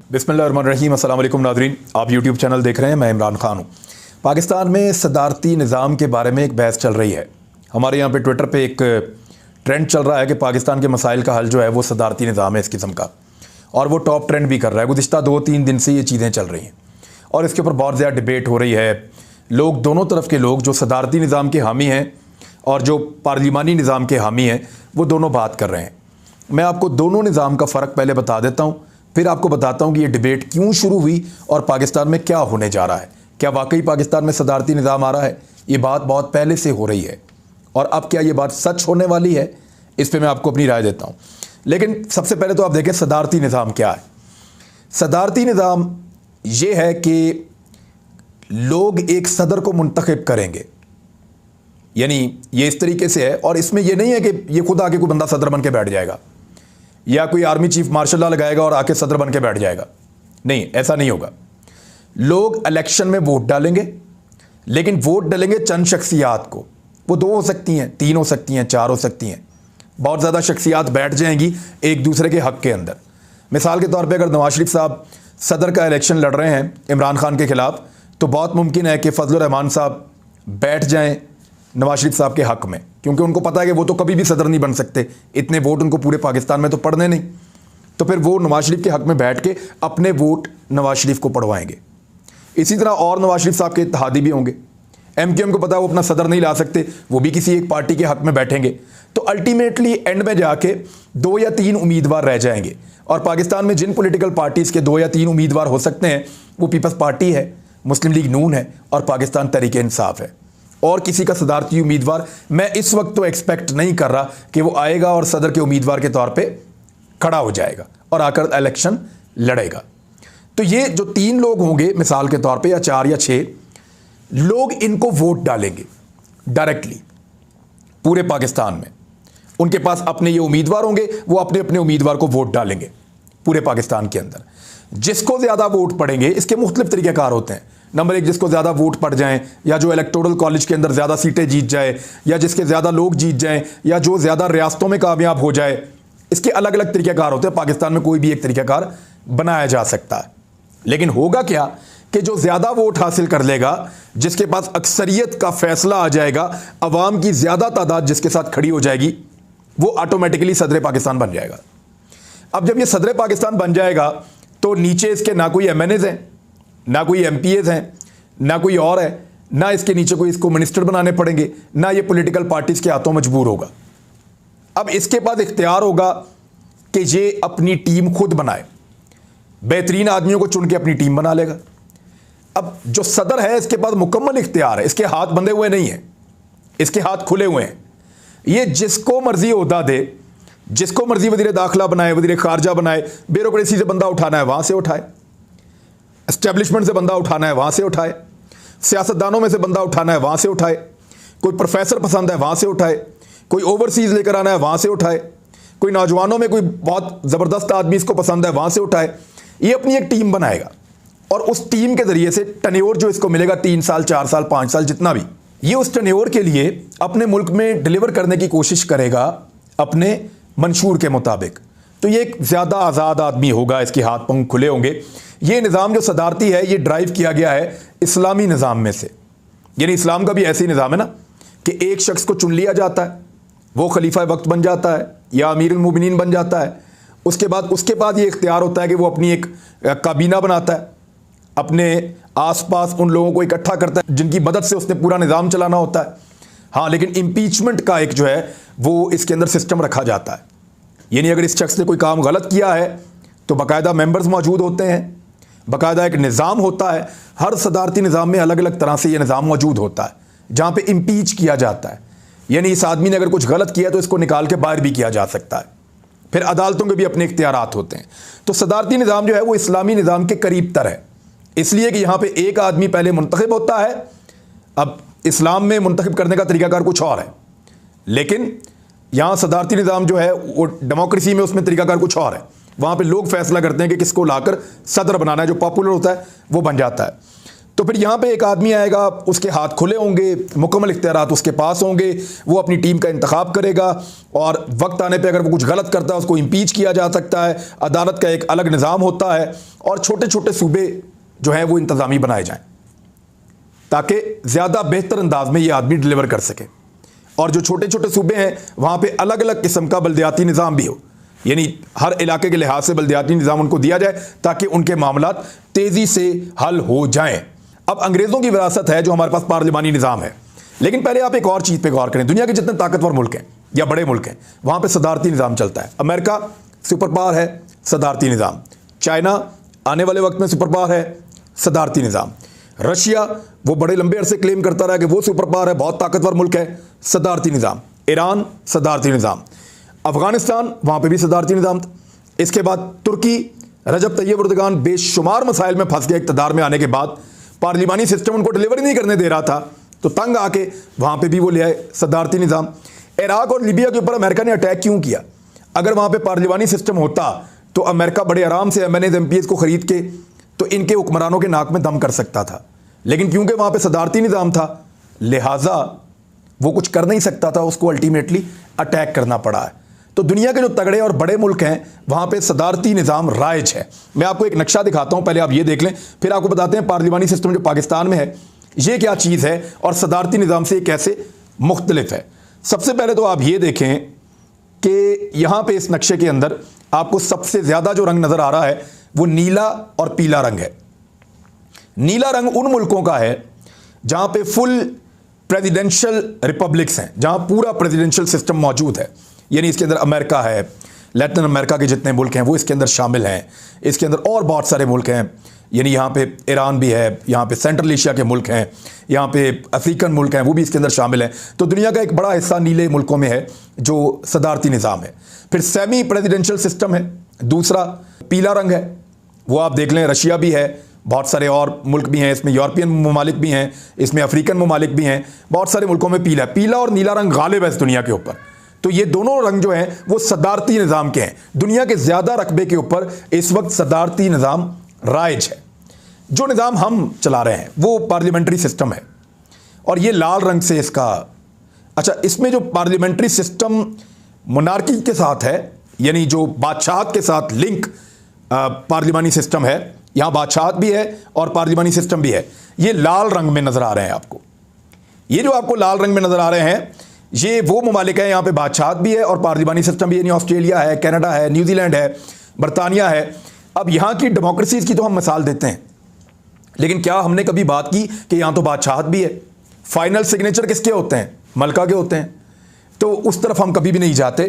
बिस्मिल्लाहिर्रहमानिर्रहीम। अस्सलाम वालेकुम नाज़रीन, आप यूट्यूब चैनल देख रहे हैं। मैं इमरान खान हूँ। पाकिस्तान में सदारती निज़ाम के बारे में एक बहस चल रही है। हमारे यहाँ पे ट्विटर पे एक ट्रेंड चल रहा है कि पाकिस्तान के मसाइल का हल जो है वो सदारती निज़ाम है इस किस्म का, और वो टॉप ट्रेंड भी कर रहा है। गुज़िश्ता 2-3 दिन से ये चीज़ें चल रही हैं और इसके ऊपर बहुत ज़्यादा डिबेट हो रही है। लोग, दोनों तरफ के लोग, जो सदारती निज़ाम के हामी हैं और जो पार्लिमानी निज़ाम के हामी हैं, वो दोनों बात कर रहे हैं। मैं आपको दोनों निज़ाम का फ़र्क पहले बता देता हूँ, फिर आपको बताता हूँ कि ये डिबेट क्यों शुरू हुई और पाकिस्तान में क्या होने जा रहा है। क्या वाकई पाकिस्तान में सदारती निज़ाम आ रहा है? ये बात बहुत पहले से हो रही है और अब क्या ये बात सच होने वाली है, इस पर मैं आपको अपनी राय देता हूँ। लेकिन सबसे पहले तो आप देखें सदारती निज़ाम क्या है। सदारती निज़ाम ये है कि लोग एक सदर को मुंतखब करेंगे, यानी ये इस तरीके से है। और इसमें ये नहीं है कि ये खुद आके कोई बंदा सदर बन के बैठ जाएगा या कोई आर्मी चीफ मार्शल लॉ लगाएगा और आके सदर बन के बैठ जाएगा। नहीं, ऐसा नहीं होगा। लोग इलेक्शन में वोट डालेंगे, लेकिन वोट डालेंगे चंद शख्सियात को। वो 2 हो सकती हैं, 3 हो सकती हैं, 4 हो सकती हैं। बहुत ज़्यादा शख्सियात बैठ जाएंगी एक दूसरे के हक़ के अंदर। मिसाल के तौर पे अगर नवाज शरीफ साहब सदर का इलेक्शन लड़ रहे हैं इमरान खान के ख़िलाफ़, तो बहुत मुमकिन है कि फजलुर रहमान साहब बैठ जाएं नवाज शरीफ साहब के हक़ में, क्योंकि उनको पता है कि वो तो कभी भी सदर नहीं बन सकते, इतने वोट उनको पूरे पाकिस्तान में तो पड़ने नहीं। तो फिर वो नवाज शरीफ के हक़ में बैठ के अपने वोट नवाज शरीफ को पढ़वाएंगे। इसी तरह और नवाज शरीफ साहब के इत्तेहादी भी होंगे। MQM को पता है वो अपना सदर नहीं ला सकते, वो भी किसी एक पार्टी के हक़ में बैठेंगे। तो अल्टीमेटली एंड में जाके 2 या 3 उम्मीदवार रह जाएंगे। और पाकिस्तान में जिन पॉलिटिकल पार्टीज़ के 2 या 3 उम्मीदवार हो सकते हैं, वो पीपल्स पार्टी है, मुस्लिम लीग नून है और पाकिस्तान तहरीक इंसाफ है। और किसी का सदारती उम्मीदवार मैं इस वक्त तो एक्सपेक्ट नहीं कर रहा कि वो आएगा और सदर के उम्मीदवार के तौर पे खड़ा हो जाएगा और आकर इलेक्शन लड़ेगा। तो ये जो 3 लोग होंगे मिसाल के तौर पे, या 4 या 6 लोग, इनको वोट डालेंगे डायरेक्टली पूरे पाकिस्तान में। उनके पास अपने ये उम्मीदवार होंगे, वो अपने अपने उम्मीदवार को वोट डालेंगे पूरे पाकिस्तान के अंदर। जिसको ज़्यादा वोट पड़ेंगे, इसके मुख्तलिफ तरीक़ेकार होते हैं। नंबर 1, जिसको ज़्यादा वोट पड़ जाएं, या जो इलेक्टोरल कॉलेज के अंदर ज़्यादा सीटें जीत जाए, या जिसके ज़्यादा लोग जीत जाएं, या जो ज़्यादा रियासतों में कामयाब हो जाए। इसके अलग अलग तरीक़ेकार होते हैं। पाकिस्तान में कोई भी एक तरीक़ेकार बनाया जा सकता है। लेकिन होगा क्या कि जो ज़्यादा वोट हासिल कर लेगा, जिसके पास अक्सरियत का फैसला आ जाएगा, अवाम की ज़्यादा तादाद जिसके साथ खड़ी हो जाएगी, वो ऑटोमेटिकली सदर पाकिस्तान बन जाएगा। अब जब ये सदर पाकिस्तान बन जाएगा तो नीचे इसके ना कोई MNAs हैं, ना कोई MPAs हैं, ना कोई और है, ना इसके नीचे कोई इसको मिनिस्टर बनाने पड़ेंगे, ना ये पॉलिटिकल पार्टीज़ के हाथों मजबूर होगा। अब इसके पास इख्तियार होगा कि ये अपनी टीम खुद बनाए, बेहतरीन आदमियों को चुन के अपनी टीम बना लेगा। अब जो सदर है इसके पास मुकम्मल इख्तियार है, इसके हाथ बंधे हुए नहीं हैं, इसके हाथ खुले हुए हैं। ये जिसको मर्जी ओहदा दे, जिसको मर्जी वज़ीर दाखिला बनाए, वज़ीर खारजा बनाए, ब्यूरोक्रेसी से बंदा उठाना है वहाँ से उठाए, एस्टेब्लिशमेंट से बंदा उठाना है वहाँ से उठाए, सियासतदानों में से बंदा उठाना है वहाँ से उठाए, कोई प्रोफेसर पसंद है वहाँ से उठाए, कोई ओवरसीज़ लेकर आना है वहाँ से उठाए, कोई नौजवानों में कोई बहुत ज़बरदस्त आदमी इसको पसंद है वहाँ से उठाए। ये अपनी एक टीम बनाएगा और उस टीम के ज़रिए से टन्योर जो इसको मिलेगा 3 साल, 4 साल, 5 साल, जितना भी, ये उस टन्योर के लिए अपने मुल्क में डिलीवर करने की कोशिश करेगा अपने मंशूर के मुताबिक। तो ये एक ज़्यादा आज़ाद आदमी होगा, इसके हाथ पांव खुले होंगे। ये निज़ाम जो सदारती है, ये ड्राइव किया गया है इस्लामी निज़ाम में से। यानी इस्लाम का भी ऐसे ही निज़ाम है ना कि एक शख्स को चुन लिया जाता है, वो खलीफा वक्त बन जाता है या अमीरुल मोमिनीन बन जाता है। उसके बाद ये इख्तियार होता है कि वो अपनी एक काबीना बनाता है, अपने आसपास उन लोगों को इकट्ठा करता है जिनकी मदद से उसने पूरा निज़ाम चलाना होता है। हाँ, लेकिन इम्पीचमेंट का एक जो है वो इसके अंदर सिस्टम रखा जाता है। यानी अगर इस शख्स ने कोई काम गलत किया है तो बाकायदा मेंबर्स मौजूद होते हैं, बाकायदा एक निज़ाम होता है। हर सदारती निज़ाम में अलग अलग तरह से ये निज़ाम मौजूद होता है जहाँ पे इम्पीच किया जाता है। यानी इस आदमी ने अगर कुछ गलत किया तो इसको निकाल के बाहर भी किया जा सकता है। फिर अदालतों के भी अपने इख्तियारात होते हैं। तो सदारती निज़ाम जो है वो इस्लामी निज़ाम के करीब तर है, इसलिए कि यहाँ पे एक आदमी पहले मुंतखब होता है। अब इस्लाम में मुंतखब करने का तरीक़ाकार कुछ और है, लेकिन यहाँ सदारती निज़ाम जो है वो डेमोक्रेसी में, उसमें तरीक़ाकार कुछ और है। वहाँ पे लोग फैसला करते हैं कि किसको लाकर सदर बनाना है, जो पॉपुलर होता है वो बन जाता है। तो फिर यहाँ पे एक आदमी आएगा, उसके हाथ खुले होंगे, मुकम्मल इख्तियारात उसके पास होंगे, वो अपनी टीम का इंतखाब करेगा और वक्त आने पे अगर वो कुछ गलत करता है उसको इम्पीच किया जा सकता है। अदालत का एक अलग निज़ाम होता है और छोटे छोटे सूबे जो हैं वो इंतज़ामी बनाए जाएँ ताकि ज़्यादा बेहतर अंदाज में ये आदमी डिलीवर कर सके। और जो छोटे छोटे सूबे हैं वहाँ पे अलग अलग किस्म का बल्दियाती निज़ाम भी हो, यानी हर इलाके के लिहाज से बल्दियाती निज़ाम उनको दिया जाए ताकि उनके मामला तेज़ी से हल हो जाएं। अब अंग्रेज़ों की विरासत है जो हमारे पास पार्लिमानी निज़ाम है, लेकिन पहले आप एक और चीज़ पे गौर करें। दुनिया के जितने ताकतवर मुल्क हैं या बड़े मुल्क हैं वहाँ पे सदारती निज़ाम चलता है। अमेरिका सुपर पावर है, सदारती निज़ाम। चाइना आने वाले वक्त में सुपर पावर है, सदारती निज़ाम। रशिया वो बड़े लंबे अरसे क्लेम करता रहा कि वो सुपर पावर है, बहुत ताकतवर मुल्क है, सदारती निज़ाम। ईरान सदारती निज़ाम। अफगानिस्तान वहाँ पे भी सदारती निज़ाम था। इसके बाद तुर्की, रजब तैयब एर्दोगान बेशुमार मसाइल में फंस गया इक़्तिदार में आने के बाद, पार्लिमानी सिस्टम उनको डिलीवर नहीं करने दे रहा था, तो तंग आके वहाँ पे भी वो ले आए सदारती निज़ाम। इराक और लीबिया के ऊपर अमेरिका ने अटैक क्यों किया? अगर वहाँ पे पार्लिमानी सिस्टम होता तो अमेरिका बड़े आराम से MNAs MPs को ख़रीद के तो इनके हुक्मरानों के नाक में दम कर सकता था, लेकिन क्योंकि वहाँ पे सदारती निज़ाम था लिहाजा वो कुछ कर नहीं सकता था, उसको अल्टीमेटली अटैक करना पड़ा है। तो दुनिया के जो तगड़े और बड़े मुल्क हैं वहाँ पे सदारती निज़ाम राइज है। मैं आपको एक नक्शा दिखाता हूँ, पहले आप ये देख लें, फिर आपको बताते हैं पार्लिमानी सिस्टम जो पाकिस्तान में है ये क्या चीज़ है और सदारती निज़ाम से कैसे मुख्तलिफ है। सबसे पहले तो आप ये देखें कि यहाँ पे इस नक्शे के अंदर आपको सबसे ज़्यादा जो रंग नज़र आ रहा है वो नीला और पीला रंग है। नीला रंग उन मुल्कों का है जहाँ पे फुल प्रेसिडेंशियल रिपब्लिक्स हैं, जहाँ पूरा प्रेसिडेंशियल सिस्टम मौजूद है, यानी इसके अंदर अमेरिका है, लैटिन अमेरिका के जितने मुल्क हैं वो इसके अंदर शामिल हैं, इसके अंदर और बहुत सारे मुल्क हैं, यानी यहाँ पे ईरान भी है, यहाँ पे सेंट्रल एशिया के मुल्क हैं, यहाँ पे अफ्रीकन मुल्क हैं, वो भी इसके अंदर शामिल हैं। तो दुनिया का एक बड़ा हिस्सा नीले मुल्कों में है जो सदारती निज़ाम है। फिर सेमी प्रेसिडेंशियल सिस्टम है, दूसरा पीला रंग है, वो आप देख लें, रशिया भी है, बहुत सारे और मुल्क भी हैं, इसमें यूरोपियन ममालिक भी हैं, इसमें अफ्रीकन ममालिक भी हैं, बहुत सारे मुल्कों में पीला है। पीला और नीला रंग गालिब है इस दुनिया के ऊपर। तो ये दोनों रंग जो हैं वो सदारती निज़ाम के हैं। दुनिया के ज़्यादा रकबे के ऊपर इस वक्त सदारती निज़ाम राइज है। जो निज़ाम हम चला रहे हैं वो पार्लियामेंट्री सिस्टम है और ये लाल रंग से इसका, अच्छा, इसमें जो पार्लियामेंट्री सिस्टम मोनार्की के साथ है, यानी जो बादशाहत के साथ लिंक पार्लिमानी सिस्टम है, यहाँ बादशाहत भी है और पार्लिमानी सिस्टम भी है, ये लाल रंग में नज़र आ रहे हैं आपको। ये जो आपको लाल रंग में नज़र आ रहे हैं ये वो ममालिक हैं, यहाँ पे बादशाहत भी है और पार्लिमानी सिस्टम भी है, यानी ऑस्ट्रेलिया है, कनाडा है, न्यूजीलैंड है, बरतानिया है। अब यहाँ की डेमोक्रेसीज़ की तो हम मिसाल देते हैं, लेकिन क्या हमने कभी बात की कि यहाँ तो बादशाहत भी है? फाइनल सिग्नेचर किसके होते हैं? मलका के होते हैं। तो उस तरफ हम कभी भी नहीं जाते।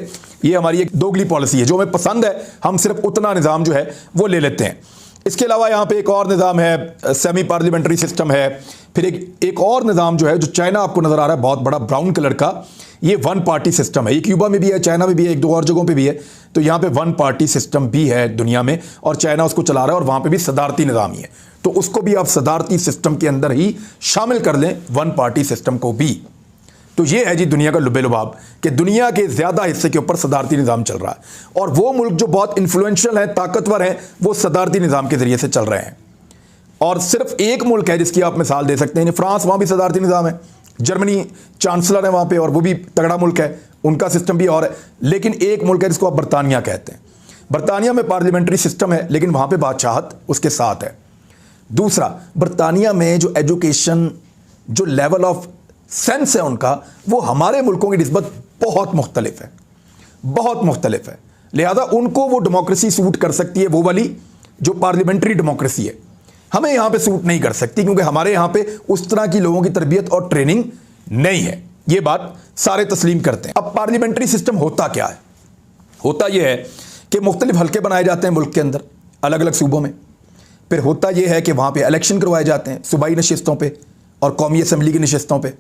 ये हमारी एक दोगली पॉलिसी है, जो हमें पसंद है हम सिर्फ उतना निज़ाम जो है वो ले लेते हैं। इसके अलावा यहाँ पे एक और निज़ाम है, सेमी पार्लियामेंट्री सिस्टम है। फिर एक और निज़ाम जो है, जो चाइना आपको नज़र आ रहा है बहुत बड़ा ब्राउन कलर का, ये वन पार्टी सिस्टम है। ये क्यूबा में भी है, चाइना में भी है, एक दो और जगहों पे भी है। तो यहाँ पे वन पार्टी सिस्टम भी है दुनिया में और चाइना उसको चला रहा है और वहाँ पे भी सदारती निज़ाम ही है। तो उसको भी आप सदारती सिस्टम के अंदर ही शामिल कर लें, वन पार्टी सिस्टम को भी। तो ये है जी दुनिया का लुबे लुबाब कि दुनिया के ज़्यादा हिस्से के ऊपर सदारती निज़ाम चल रहा है और वो मुल्क जो बहुत इन्फ्लुएंशियल हैं, ताकतवर हैं, वो सदारती निज़ाम के ज़रिए से चल रहे हैं। और सिर्फ एक मुल्क है जिसकी आप मिसाल दे सकते हैं, फ्रांस, वहाँ भी सदारती निज़ाम है। जर्मनी चांसलर है वहाँ पे और वो भी तगड़ा मुल्क है, उनका सिस्टम भी और है। लेकिन एक मुल्क है जिसको आप बरतानिया कहते हैं। बरतानिया में पार्लियामेंट्री सिस्टम है लेकिन वहाँ पे बादशाहत उसके साथ है। दूसरा, बरतानिया में जो एजुकेशन, जो लेवल ऑफ सेंस है उनका, वो हमारे मुल्कों की निस्बत बहुत मुख्तलिफ है, बहुत मुख्तलिफ है। लिहाजा उनको वो डेमोक्रेसी सूट कर सकती है, वो वाली जो पार्लियामेंट्री डेमोक्रेसी है। हमें यहाँ पे सूट नहीं कर सकती क्योंकि हमारे यहाँ पे उस तरह की लोगों की तरबियत और ट्रेनिंग नहीं है। ये बात सारे तस्लीम करते हैं। अब पार्लियामेंट्री सिस्टम होता क्या है? होता यह है कि मुख्तलिफ हल्के बनाए जाते हैं मुल्क के अंदर, अलग अलग सूबों में। फिर होता यह है कि वहाँ पे इलेक्शन करवाए जाते हैं सूबाई नशिस्तों पे और कौमी असम्बली की नशिस्तों पे।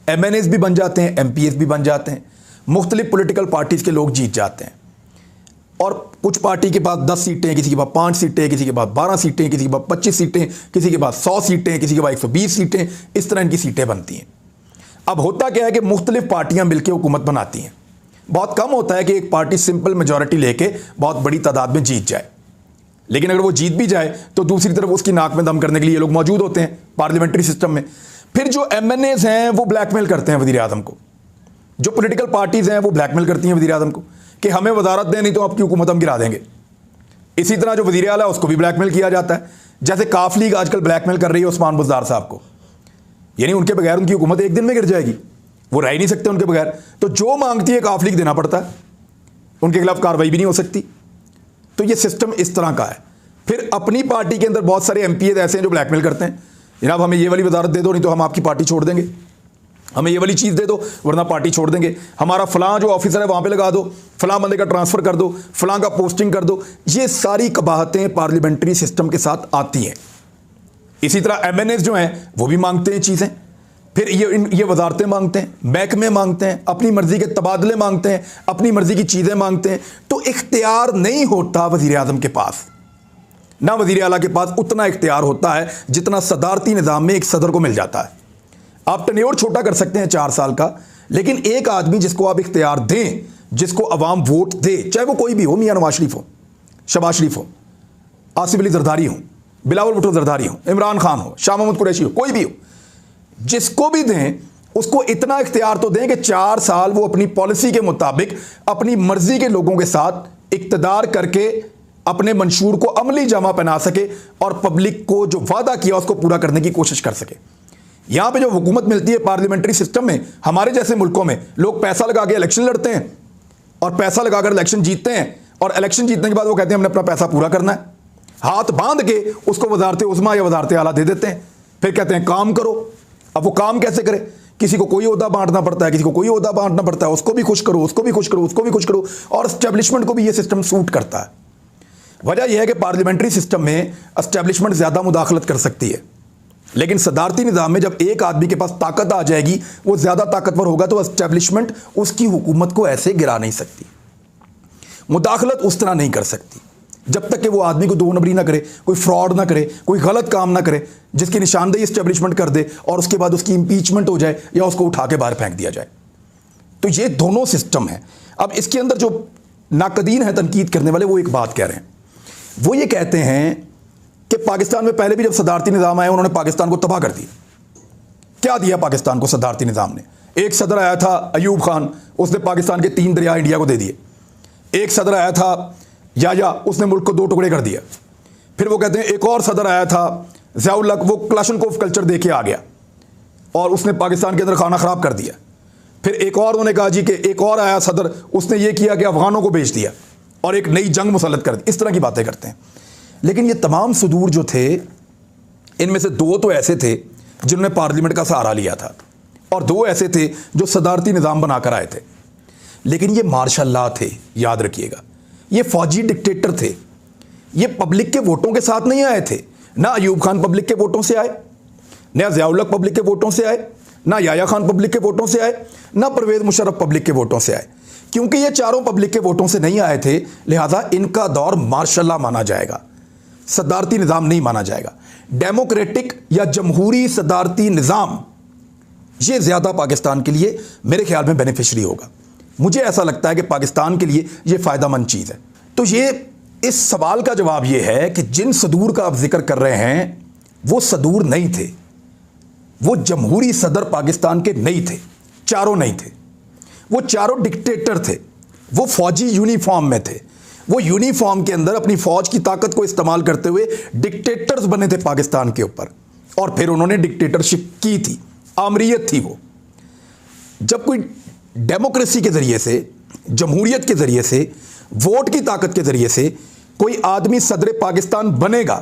MNAs भी बन जाते हैं, MPs भी बन जाते हैं। मुख्तलिफ पॉलिटिकल पार्टीज़ के लोग जीत जाते हैं और कुछ पार्टी के पास 10 सीटें, किसी के पास 5 सीटें, किसी के पास 12 सीटें, किसी के पास 25 सीटें, किसी के पास 100 सीटें, किसी के पास 120 सीटें, इस तरह इनकी सीटें बनती हैं। अब होता क्या है कि मुख्तलिफ पार्टियाँ मिलकर हुकूमत बनाती हैं। बहुत कम होता है कि एक पार्टी सिंपल मेजॉरिटी लेके बहुत बड़ी तादाद में जीत जाए, लेकिन अगर वो जीत भी जाए तो दूसरी तरफ उसकी नाक में दम करने के लिए ये लोग मौजूद होते हैं पार्लियामेंट्री सिस्टम में। फिर जो एमएनएज हैं वो ब्लैकमेल करते हैं वज़ीर आज़म को, जो पॉलिटिकल पार्टीज हैं वो ब्लैकमेल करती हैं वज़ीर आज़म को कि हमें वजारत दें नहीं तो आपकी हुकूमत हम गिरा देंगे। इसी तरह जो वज़ीर आला है उसको भी ब्लैकमेल किया जाता है, जैसे काफ लीग आजकल ब्लैकमेल कर रही है उस्मान बुज़दार साहब को, यानी उनके बगैर उनकी हुकूमत एक दिन में गिर जाएगी, वो रह ही नहीं सकते उनके बगैर। तो जो मांगती है काफ लीग देना पड़ता है, उनके खिलाफ कार्रवाई भी नहीं हो सकती। तो ये सिस्टम इस तरह का है। फिर अपनी पार्टी के अंदर बहुत सारे एमपीए ऐसे हैं जो ब्लैकमेल करते हैं, जनाब हमें ये वाली वजारत दे दो नहीं तो हम आपकी पार्टी छोड़ देंगे, हमें ये वाली चीज़ दे दो वरना पार्टी छोड़ देंगे, हमारा फलां जो ऑफिसर है वहाँ पे लगा दो, फलां बंदे का ट्रांसफ़र कर दो, फलां का पोस्टिंग कर दो। ये सारी कबाहतें पार्लियामेंट्री सिस्टम के साथ आती हैं। इसी तरह एमएनएस जो हैं वो भी मांगते हैं चीज़ें, फिर ये वजारतें मांगते हैं, महकमे मांगते हैं, अपनी मर्जी के तबादले मांगते हैं, अपनी मर्जी की चीज़ें मांगते हैं। तो इख्तियार नहीं होता वज़ीर आज़म के पास, ना वज़ीर आला के पास उतना इख्तियार होता है जितना सदारती निज़ाम में एक सदर को मिल जाता है। आप टेन्योर छोटा कर सकते हैं 4 साल का, लेकिन एक आदमी जिसको आप इख्तियार दें, जिसको अवाम वोट दे, चाहे वो कोई भी हो, मियां नवाज शरीफ हो, शहबाज शरीफ हो, आसिफ अली जरदारी हो, बिलावल भुट्टो जरदारी हो, इमरान खान हो, शाह महमूद कुरैशी हो, कोई भी हो, जिसको भी दें उसको इतना इख्तियार तो दें कि 4 साल वो अपनी पॉलिसी के मुताबिक अपनी मर्जी के लोगों के साथ इक़्तिदार करके अपने मंशूर को अमली जमा पहना सके और पब्लिक को जो वादा किया उसको पूरा करने की कोशिश कर सके। यहां पे जो हुकूमत मिलती है पार्लियामेंट्री सिस्टम में, हमारे जैसे मुल्कों में लोग पैसा लगा के इलेक्शन लड़ते हैं और पैसा लगाकर इलेक्शन जीतते हैं, और इलेक्शन जीतने के बाद वो कहते हैं हमने अपना पैसा पूरा करना है, हाथ बांध के उसको वजारत उज़्मा या वजारत आला दे देते हैं, फिर कहते हैं काम करो। अब वो काम कैसे करे? किसी को कोई ओहदा बांटना पड़ता है, किसी को कोई ओहदा बांटना पड़ता है, उसको भी खुश करो, उसको भी खुश करो, उसको भी खुश करो, और एस्टेब्लिशमेंट को भी ये सिस्टम सूट करता है। वजह यह है कि पार्लियामेंट्री सिस्टम में एस्टेब्लिशमेंट ज़्यादा मुदाखलत कर सकती है, लेकिन सदारती निज़ाम में जब एक आदमी के पास ताकत आ जाएगी, वो ज़्यादा ताकतवर होगा, तो एस्टेब्लिशमेंट उसकी हुकूमत को ऐसे गिरा नहीं सकती, मुदाखलत उस तरह नहीं कर सकती, जब तक कि वो आदमी को 2 नंबरी ना करे, कोई फ्रॉड ना करे, कोई गलत काम ना करे जिसकी निशानदेही एस्टेब्लिशमेंट कर दे और उसके बाद उसकी इंपीचमेंट हो जाए या उसको उठा के बाहर फेंक दिया जाए। तो ये दोनों सिस्टम है। अब इसके अंदर जो नाकदीन है तनकीद करने वाले, वो एक बात कह रहे हैं, वो ये कहते हैं कि पाकिस्तान में पहले भी जब सदारती निज़ाम आया उन्होंने पाकिस्तान को तबाह कर दिया। क्या दिया पाकिस्तान को सदारती निज़ाम ने? एक सदर आया था अयूब खान, उसने पाकिस्तान के 3 दरिया इंडिया को दे दिए। एक सदर आया था या उसने मुल्क को 2 टुकड़े कर दिया। फिर वो कहते हैं एक और सदर आया था ज़ियाउल हक, वो क्लाशनकोफ कल्चर दे के आ गया और उसने पाकिस्तान के अंदर खाना ख़राब कर दिया। फिर एक और उन्होंने कहा जी कि एक और आया सदर, उसने ये किया कि अफगानों को बेच दिया और एक नई जंग मुसल्लत कर दी। इस तरह की बातें करते हैं। लेकिन ये तमाम सदूर जो थे, इनमें से 2 तो ऐसे थे जिन्होंने पार्लियामेंट का सहारा लिया था और 2 ऐसे थे जो सदारती निज़ाम बनाकर आए थे। लेकिन ये मार्शल लॉ थे, याद रखिएगा, ये फौजी डिक्टेटर थे। ये पब्लिक के वोटों के साथ नहीं आए थे। ना अयूब खान पब्लिक के वोटों से आए, ना ज़ियाउल हक पब्लिक के वोटों से आए, ना याया खान पब्लिक के वोटों से आए, ना परवेज़ मुशर्रफ पब्लिक के वोटों से आए। क्योंकि ये चारों पब्लिक के वोटों से नहीं आए थे, लिहाजा इनका दौर मार्शल लॉ माना जाएगा, सदारती निज़ाम नहीं माना जाएगा। डेमोक्रेटिक या जमहूरी सदारती निज़ाम, ये ज़्यादा पाकिस्तान के लिए मेरे ख्याल में बेनिफिशरी होगा। मुझे ऐसा लगता है कि पाकिस्तान के लिए ये फ़ायदामंद चीज़ है। तो ये इस सवाल का जवाब ये है कि जिन सदूर का आप जिक्र कर रहे हैं वो सदूर नहीं थे, वो जमहूरी सदर पाकिस्तान के नहीं थे, चारों नहीं थे। वो चारों डिक्टेटर थे, वो फौजी यूनिफॉर्म में थे, वो यूनिफॉर्म के अंदर अपनी फ़ौज की ताकत को इस्तेमाल करते हुए डिक्टेटर्स बने थे पाकिस्तान के ऊपर, और फिर उन्होंने डिक्टेटरशिप की थी, आमरीयत थी वो। जब कोई डेमोक्रेसी के ज़रिए से, जमहूरियत के ज़रिए से, वोट की ताकत के ज़रिए से कोई आदमी सदर पाकिस्तान बनेगा,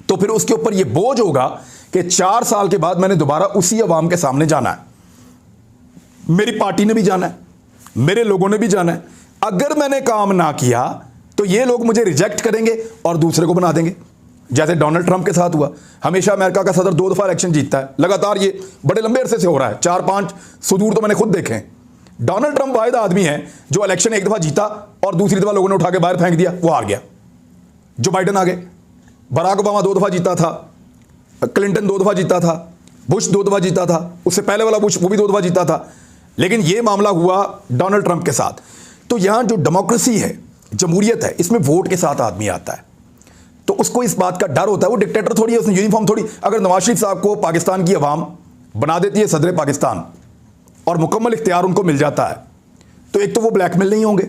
तो फिर उसके ऊपर यह बोझ होगा कि 4 साल के बाद मैंने दोबारा उसी अवाम के सामने जाना है, मेरी पार्टी ने भी जाना है, मेरे लोगों ने भी जाना है। अगर मैंने काम ना किया तो ये लोग मुझे रिजेक्ट करेंगे और दूसरे को बना देंगे, जैसे डोनाल्ड ट्रंप के साथ हुआ। हमेशा अमेरिका का सदर 2 दफ़ा इलेक्शन जीतता है लगातार, ये बड़े लंबे अरसे से हो रहा है, 4-5 सदूर तो मैंने खुद देखे हैं। डोनाल्ड ट्रंप वाहिद आदमी है जो इलेक्शन 1 दफ़ा जीता और दूसरी दफ़ा लोगों ने उठा के बाहर फेंक दिया, वो हार गया। जो बाइडन आ गए, बराक ओबामा 2 दफ़ा जीता था, क्लिंटन 2 दफ़ा जीता था, बुश 2 दफ़ा जीता था, उससे पहले वाला बुश वो भी 2 दफ़ा जीता था, लेकिन ये मामला हुआ डोनाल्ड ट्रंप के साथ। तो यहाँ जो डेमोक्रेसी है, जमहूरियत है, इसमें वोट के साथ आदमी आता है। तो उसको इस बात का डर होता है, वो डिक्टेटर थोड़ी है, उसने यूनिफॉर्म थोड़ी। अगर नवाज शरीफ साहब को पाकिस्तान की अवाम बना देती है सदर पाकिस्तान और मुकम्मल इख्तियार उनको मिल जाता है, तो एक तो वो ब्लैकमेल नहीं होंगे,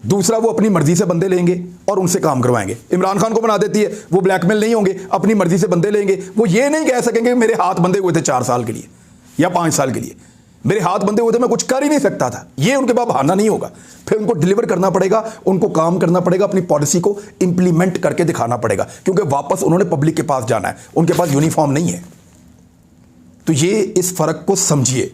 दूसरा वो अपनी मर्जी से बंदे लेंगे और उनसे काम करवाएंगे। इमरान खान को बना देती है, वो ब्लैकमेल नहीं होंगे, अपनी मर्जी से बंदे लेंगे। वो ये नहीं कह सकेंगे मेरे हाथ बंधे हुए थे 4 साल के लिए या 5 साल के लिए, मेरे हाथ बंधे हुए थे, मैं कुछ कर ही नहीं सकता था। ये उनके पास बहाना नहीं होगा। फिर उनको डिलीवर करना पड़ेगा, उनको काम करना पड़ेगा, अपनी पॉलिसी को इंप्लीमेंट करके दिखाना पड़ेगा, क्योंकि वापस उन्होंने पब्लिक के पास जाना है, उनके पास यूनिफॉर्म नहीं है। तो ये इस फर्क को समझिए।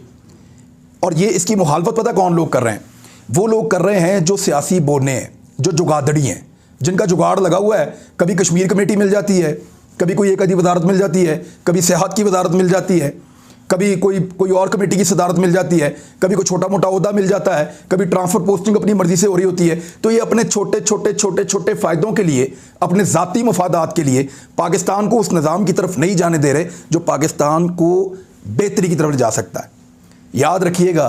और ये इसकी मुखालफत पता कौन लोग कर रहे हैं? वो लोग कर रहे हैं जो सियासी बोने हैं, जो जुगाड़ड़ी हैं, जिनका जुगाड़ लगा हुआ है। कभी कश्मीर कमेटी मिल जाती है, कभी कोई एक आधी वजारत मिल जाती है, कभी सेहत की वजारत मिल जाती है, कभी कोई और कमेटी की सदारत मिल जाती है, कभी कोई छोटा मोटा ओहदा मिल जाता है, कभी ट्रांसफर पोस्टिंग अपनी मर्जी से हो रही होती है। तो ये अपने छोटे छोटे छोटे छोटे फ़ायदों के लिए, अपने ज़ाती मफादात के लिए पाकिस्तान को उस निज़ाम की तरफ नहीं जाने दे रहे जो पाकिस्तान को बेहतरी की तरफ जा सकता है। याद रखिएगा,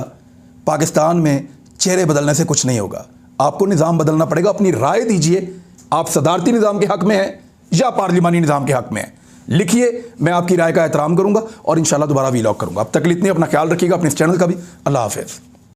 पाकिस्तान में चेहरे बदलने से कुछ नहीं होगा, आपको निज़ाम बदलना पड़ेगा। अपनी राय दीजिए, आप सदारती निज़ाम के हक़ में हैं या पार्लिमानी निज़ाम के हक़ में हैं। लिखिए, मैं आपकी राय का एहतराम करूंगा और इंशाल्लाह दोबारा वीलॉग करूंगा। अब तक के लिए इतने, अपना ख्याल रखिएगा, अपने इस चैनल का भी। अल्लाह हाफ़िज़।